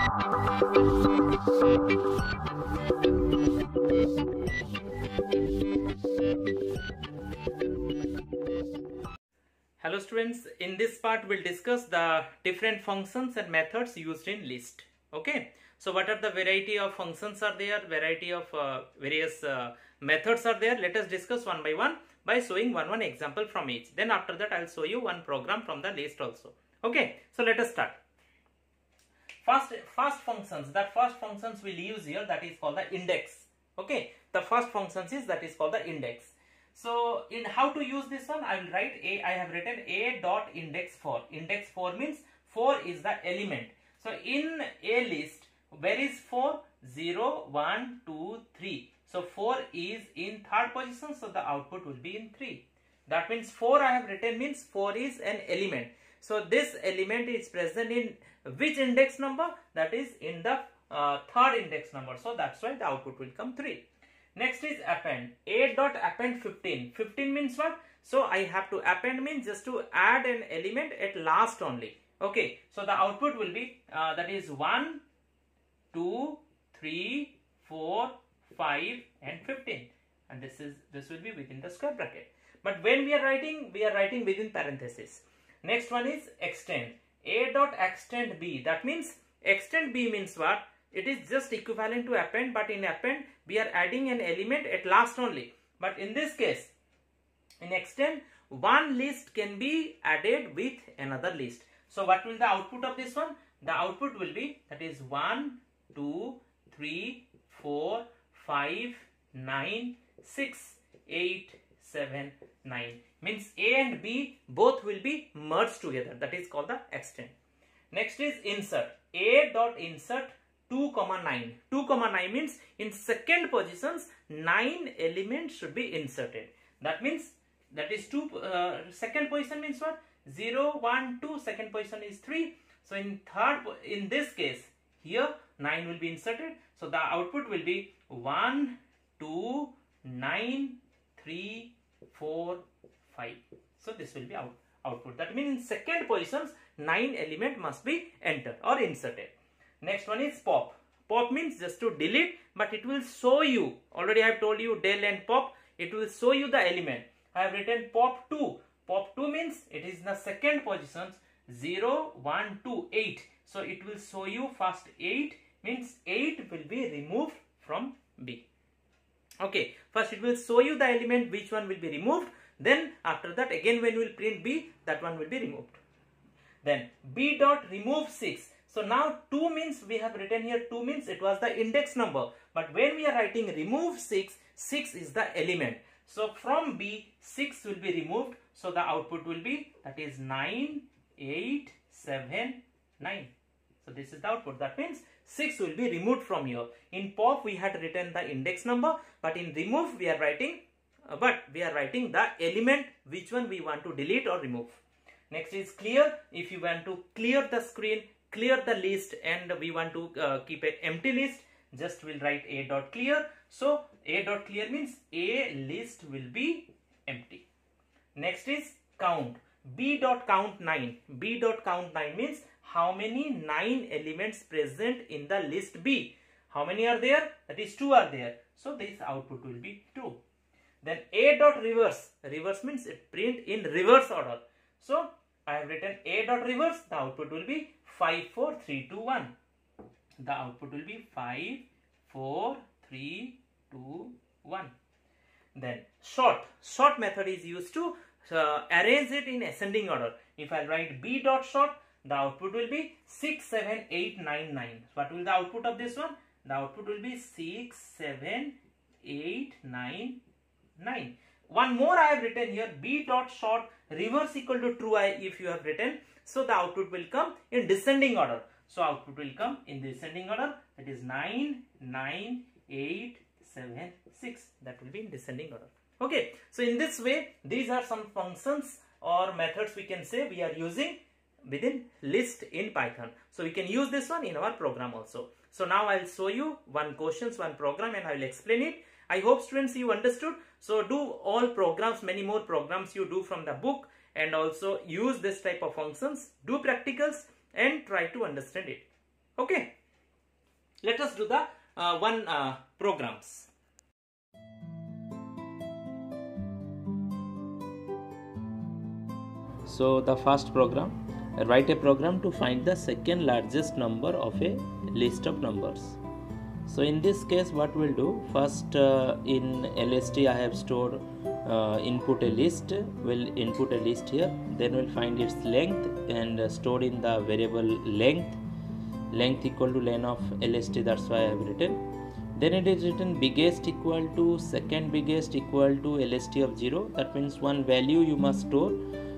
Hello students, in this part we'll discuss the different functions and methods used in list. Okay, so what are the variety of functions are there, variety of various methods are there. Let us discuss one by one by showing one example from each. Then after that I'll show you one program from the list also. Okay, so let us start. First functions, that first functions we'll use here, that is called the index. Okay, the first functions is that is called the index. So in how to use this one, I will write I have written a dot index 4. Index 4 means 4 is the element. So in a list, where is 4? 0, 1, 2, 3. So 4 is in third position, so the output will be in 3. That means 4 I have written means 4 is an element. So this element is present in which index number? That is in the third index number. So that's why the output will come 3. Next is append. A dot append 15. 15 means what? So I have to append means just to add an element at last only. Okay. So the output will be that is 1, 2, 3, 4, 5 and 15. And this will be within the square bracket. But when we are writing within parenthesis. Next one is extend. A dot extend B. That means extend B means what? It is just equivalent to append, but in append we are adding an element at last only. But in this case, in extend, one list can be added with another list. So what will the output of this one? The output will be that is 1, 2, 3, 4, 5, 9, 6, 8, 7, 9. Means A and B both will be merged together. That is called the extend. Next is insert. A dot insert 2, 9. 2, 9 means in second positions 9 elements should be inserted. That means that is second position means what? 0, 1, 2. Second position is 3. So in this case here 9 will be inserted. So the output will be 1, 2, 9, 3, 4, 5. So this will be output. That means in second positions 9 element must be entered or inserted. Next one is pop. Pop means just to delete, but it will show you. Already I have told you del and pop. It will show you the element. I have written pop 2. Pop 2 means it is in the second positions 0, 1, 2, 8. So it will show you first 8 means 8 will be removed from B. Okay, first it will show you the element which one will be removed. Then after that again when we will print B, that one will be removed. Then B dot remove 6. So now 2 means we have written here 2 means it was the index number. But when we are writing remove 6, 6 is the element. So from B 6 will be removed. So the output will be that is 9, 8, 7, 9. So this is the output. That means 6 will be removed from here. In pop we had written the index number, but in remove we are writing the element which one we want to delete or remove. Next is clear. If you want to clear the screen, clear the list, and we want to keep an empty list, just will write a dot clear. So a dot clear means a list will be empty. Next is count. B dot count 9. B dot count 9 means how many 9 elements present in the list B. How many are there? That is 2 are there. So this output will be 2. Then A dot reverse. Reverse means it print in reverse order. So I have written A dot reverse. The output will be 5, 4, 3, 2, 1. The output will be 5, 4, 3, 2, 1. Then sort. Sort method is used to arrange it in ascending order. If I write B dot sort, the output will be 6, 7, 8, 9, 9. What will the output of this one? The output will be 6, 7, 8, 9, 9. One more I have written here, B dot sort reverse equal to true if you have written. So the output will come in descending order. So output will come in descending order. That is 9, 9, 8, 7, 6. That will be in descending order. Okay. So in this way, these are some functions or methods we can say we are using within list in Python. So we can use this one in our program also. So now I will show you one program and I will explain it. I hope students you understood. So do all programs, many more programs you do from the book, and also use this type of functions, do practicals and try to understand it. Okay. Let us do the one programs. So the first program, write a program to find the second largest number of a list of numbers. So in this case, what we'll do, first in LST I have stored input a list. We'll input a list here, then we'll find its length and stored in the variable length equal to len of LST, that's why I have written. Then it is written biggest equal to second biggest equal to LST of 0. That means one value you must store.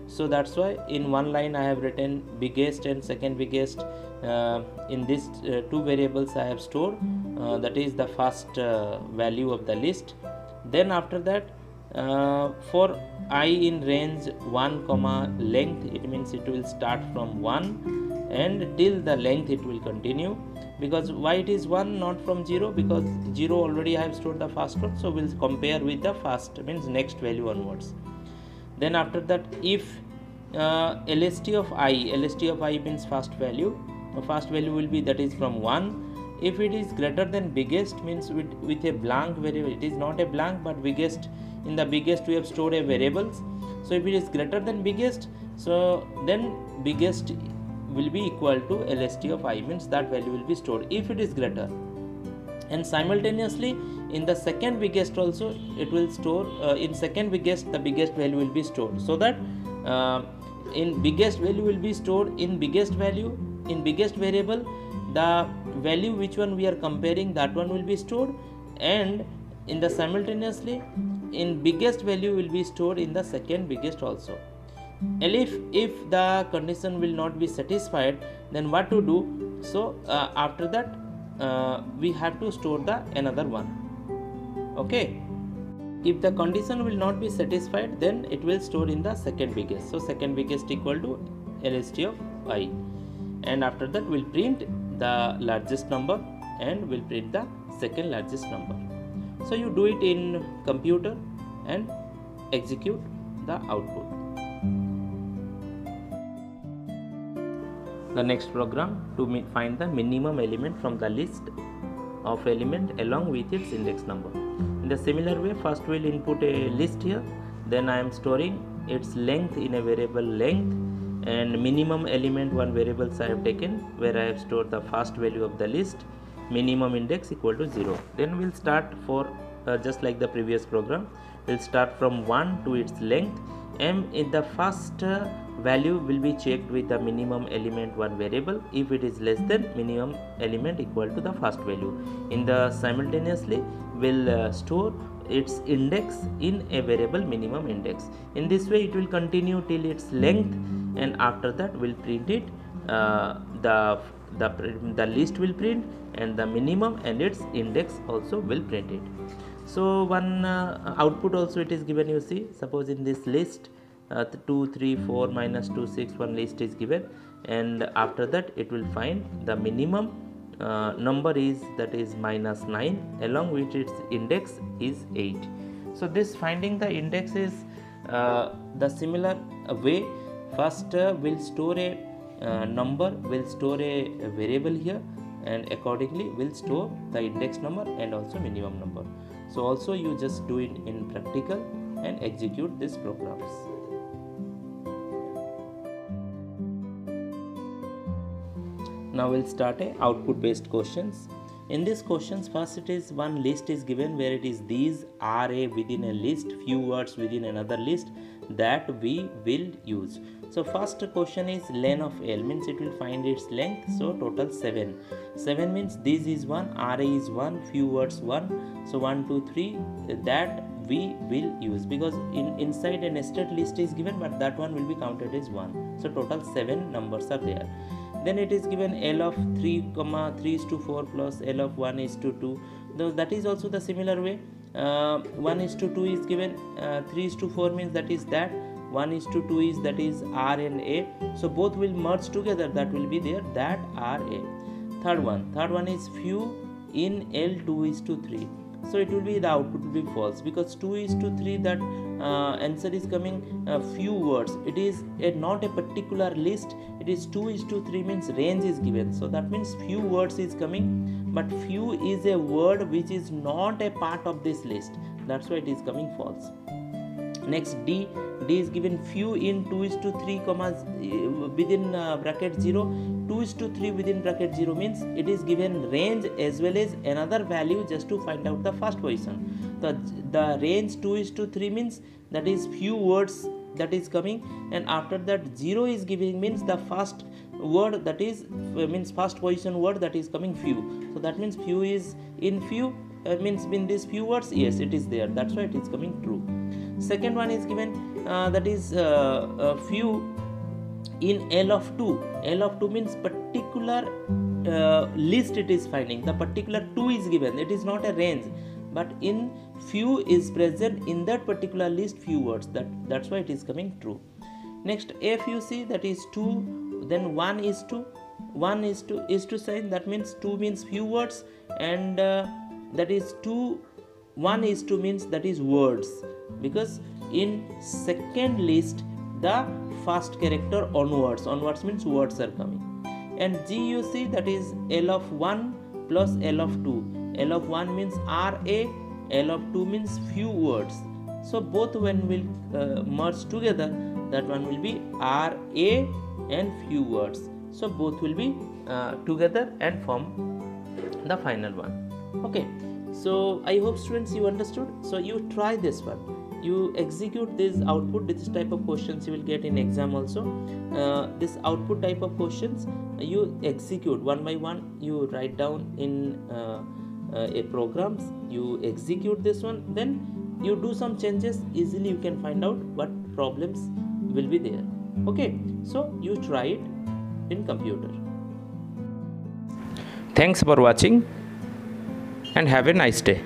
So that's why in one line I have written biggest and second biggest. In these two variables I have stored, that is the first value of the list. Then after that, for I in range 1 comma length, it means it will start from 1 and till the length it will continue. Because why it is 1 not from 0? Because 0 already I have stored the first one, so we'll compare with the first, means next value onwards. Then after that, if LST of I means first value will be, that is from 1. If it is greater than biggest, means with a blank variable, it is not a blank but biggest, in the biggest we have stored a variables. So if it is greater than biggest, so then biggest will be equal to LST of I, means that value will be stored if it is greater. And simultaneously in the second biggest also it will store, in second biggest the biggest value will be stored, so that in biggest value will be stored in biggest value, in biggest variable the value which one we are comparing, that one will be stored, and in the simultaneously in biggest value will be stored in the second biggest also. And if the condition will not be satisfied, then what to do? So after that we have to store the another one. Okay, if the condition will not be satisfied, then it will store in the second biggest. So second biggest equal to LST of I, and after that we'll print the largest number and we'll print the second largest number. So you do it in computer and execute the output. The next program, to find the minimum element from the list of element along with its index number. In the similar way, first we'll input a list here, then I am storing its length in a variable length, and minimum element one variables I have taken, where I have stored the first value of the list, minimum index equal to 0. Then we'll start for just like the previous program, we'll start from 1 to its length, and in the first value will be checked with the minimum element one variable. If it is less than minimum element equal to the first value, in the simultaneously will store its index in a variable minimum index. In this way it will continue till its length, and after that we'll print it, the list will print and the minimum and its index also will print it. So one output also it is given, you see, suppose in this list 2 3 4 minus 2 6 one list is given, and after that it will find the minimum number is, that is minus 9, along with its index is 8. So this finding the index is the similar way. First we'll store a number, we'll store a variable here, and accordingly we'll store the index number and also minimum number. So also you just do it in practical and execute these programs. Now we'll start a output based questions. In these questions, first it is one list is given where it is these are a within a list, few words within another list that we will use. So first question is len of L, means it will find its length, so total 7. 7 means this is 1, RA is 1, few words 1, so 1 2 3 that we will use, because inside a nested list is given, but that one will be counted as 1. So total 7 numbers are there. Then it is given L of 3, 3 is to 4 plus L of 1 is to 2. Though that is also the similar way. 1 is to 2 is given, 3 is to 4 means that is that, 1 is to 2 is that is R and A. So both will merge together, that will be there, that R A. Third one is few in L 2 is to 3. so it will be, the output will be false, because 2:3, that answer is coming few words. It is not a particular list. It is 2:3 means range is given, so that means few words is coming, but few is a word which is not a part of this list. That's why it is coming false. Next, D is given few in 2:3 commas within bracket 0. 2:3 within bracket 0 means it is given range as well as another value just to find out the first position. The range 2:3 means that is few words that is coming, and after that 0 is giving means the first word, that is means first position word, that is coming few. So that means few is in few, means in these few words, yes, it is there. That's why it is coming true. Second one is given that is few in L of 2. L of 2 means particular list it is finding. The particular 2 is given. It is not a range, but in few is present in that particular list few words. That's why it is coming true. Next, F you see, that is 2, then 1 is 2. 1 is to sign, that means 2 means few words, and that is 2. 1 is 2 means that is words, because in second list the first character onwards means words are coming. And G you see, that is L of 1 plus L of 2. L of 1 means RA, L of 2 means few words. So both when will merge together, that one will be RA and few words. So both will be together and form the final one. Okay, so I hope students you understood. So you try this one, you execute this output. This type of questions you will get in exam also. This output type of questions you execute one by one. You write down in a programs, you execute this one, then you do some changes. Easily you can find out what problems will be there. Okay, so you try it in computer. Thanks for watching and have a nice day.